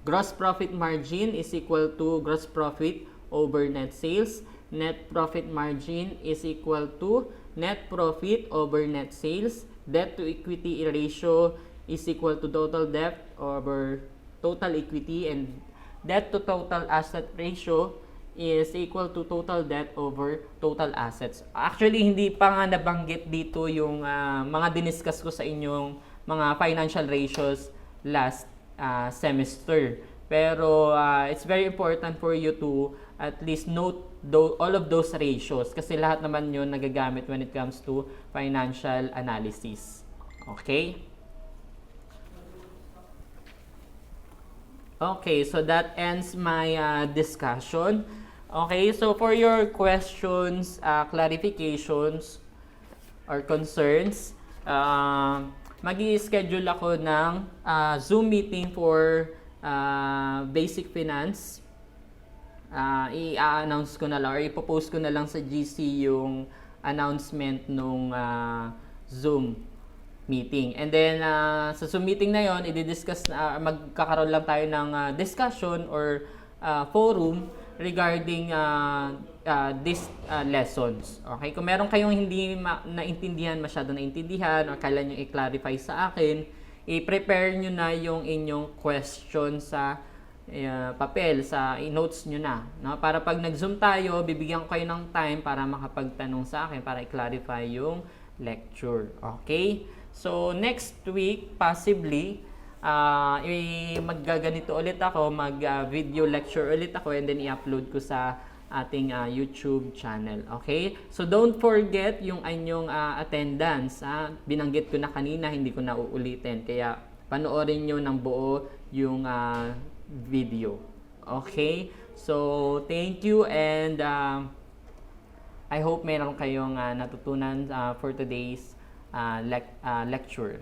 [SPEAKER 1] Gross profit margin is equal to gross profit over net sales. Net profit margin is equal to net profit over net sales. Debt to equity ratio is equal to total debt over total equity, and debt to total asset ratio is equal to total debt over total assets. Actually, hindi pa nga nabanggit dito yung mga diniscuss ko sa inyong mga financial ratios last semester. Pero it's very important for you to at least note all of those ratios kasi lahat naman yun nagagamit when it comes to financial analysis. Okay? Okay, so that ends my discussion. Okay, so for your questions, clarifications, or concerns, mag-i-schedule ako ng Zoom meeting for basic finance. I-announce ko na lang or ipopost ko na lang sa GC yung announcement nung Zoom meeting. And then, sa Zoom meeting na yon, i-discuss na, magkakaroon lang tayo ng discussion or forum regarding these lessons. Okay? Kung meron kayong hindi masyado naintindihan or kailan nyo i-clarify sa akin, i-prepare nyo na yung inyong question sa papel, sa notes nyo na. No? Para pag nag-Zoom tayo, bibigyan ko kayo ng time para makapagtanong sa akin, para i-clarify yung lecture. Okay? So, next week, possibly, maggaganito ulit ako, mag-video lecture ulit ako, and then i-upload ko sa ating YouTube channel. Okay? So, don't forget yung inyong attendance. Binanggit ko na kanina, hindi ko na uulitin. Kaya, panoorin nyo ng buo yung video. Okay? So, thank you, and I hope meron kayong natutunan for today's lecture.